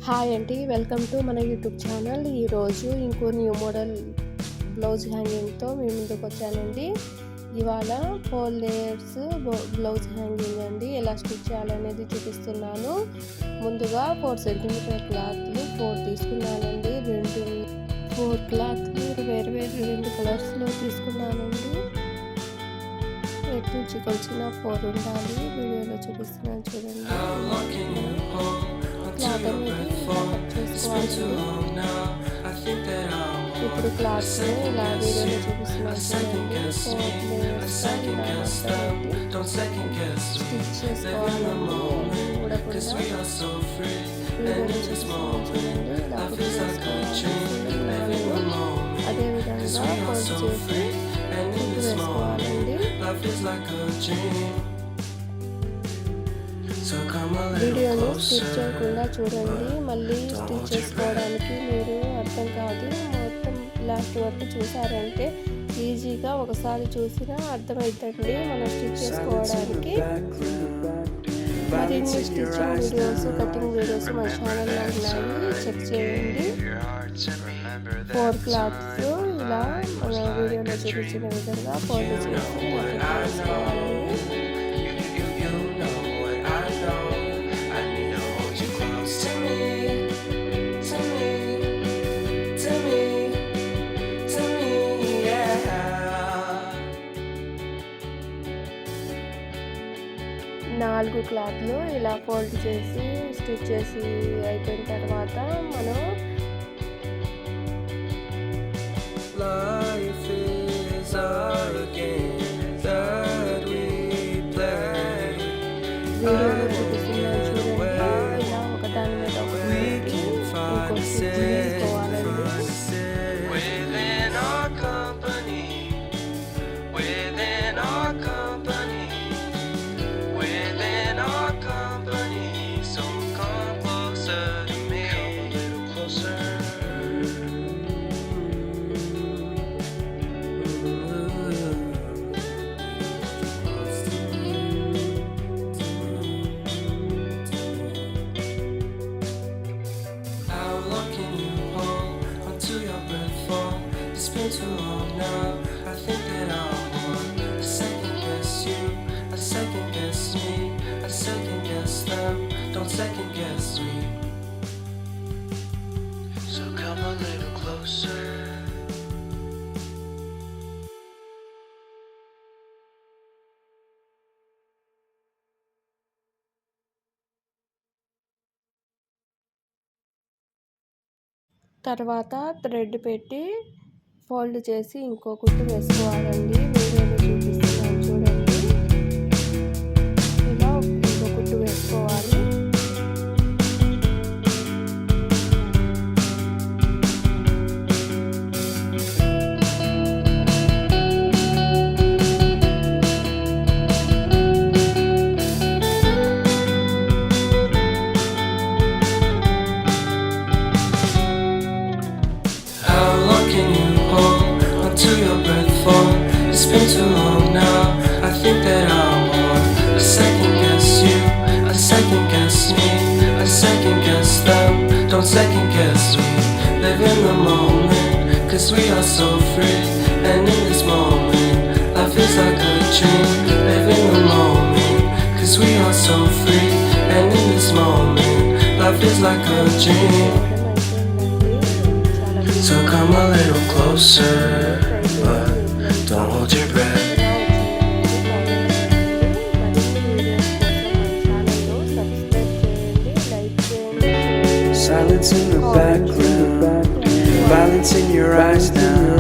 Hi అండి, welcome to మన YouTube channel. ఈరోజు ఇంకో న్యూ మోడల్ బ్లౌజ్ హ్యాంగింగ్తో మీ ముందుకు వచ్చానండి. ఇవాళ 4 లేయర్స్ బ్లౌజ్ హ్యాంగింగ్ అండి. ఎలా స్టిచ్ చేయాలనేది చూపిస్తున్నాను. ముందుగా 4 సెంటీమీటర్ క్లాత్లు 4 తీసుకున్నానండి. 4 క్లాత్లు వేరు 2 కలర్స్లో తీసుకున్నానండి. ఎటు నుంచి కొలిచిన 4 ఉండాలి. వీడియోలో చూపిస్తున్నాను చూడండి. క్లాత్ అనేది కట్ చేసుకోవాలండి. ఇప్పుడు క్లాత్ని ఇలా వీడియోలో చూపిస్తున్నాను చూడండి. 4 లేయర్స్ స్టిచ్ చేసుకోవాలండి. ఊడకుండా వీడియోలో చూపిస్తున్నాను చూడండి. ఇలా కుట్టు వేసుకోవాలి. అదేవిధంగా ఫోల్డ్ చేసి కుట్టు వేసుకోవాలండి. వీడియోని స్టిచ్ చేయకుండా చూడండి. మళ్ళీ స్టిచ్ చేసుకోవడానికి మీరు అర్థం కాదు. మొత్తం లాస్ట్ వరకు చూసారంటే ఈజీగా ఒకసారి చూసినా అర్థమవుతుంది మనం స్టిచ్ చేసుకోవడానికి. మరిన్ని స్టిచ్చింగ్ వీడియోస్, కటింగ్ వీడియోస్ మన ఛానల్లో ఉన్నాయి, చెక్ చేయండి. 4 క్లాత్స్ ఇలా మన వీడియోలో చూపించిన విధంగా ఫోల్డ్ చేసి వేసుకోవాలండి. నాలుగు క్లాత్లు ఇలా ఫోల్డ్ చేసి స్టిచ్ చేసి అయిపోయిన తర్వాత మనం వీడియోలో చూపిస్తున్నాను చూడండి. ఇలా ఒకదాని మీద ఒకటి ఇంకో స్టిచ్ వేసుకోవాలండి. Been too long now. I think that I want to second guess you, I second guess me, I second guess them. Don't second guess me. So come a little closer. తర్వాత thread పెట్టి fold చేసి ఇంకో కుట్టు వేసుకోవాలండి. వీడియోలో చూపిస్తున్నాను చూడండి. ఇలా ఇంకో కుట్టు వేసుకోవాలి. It's been too long now. I think that I want to second guess you, I second guess me, I second guess them. Don't second guess me. Live in the moment, 'cause we are so free. And in this moment, life is like a dream. Live in the moment, 'cause we are so free. And in this moment, life is like a dream. So come a little closer, but don't hold your breath. Silence in the background, violence in your eyes now.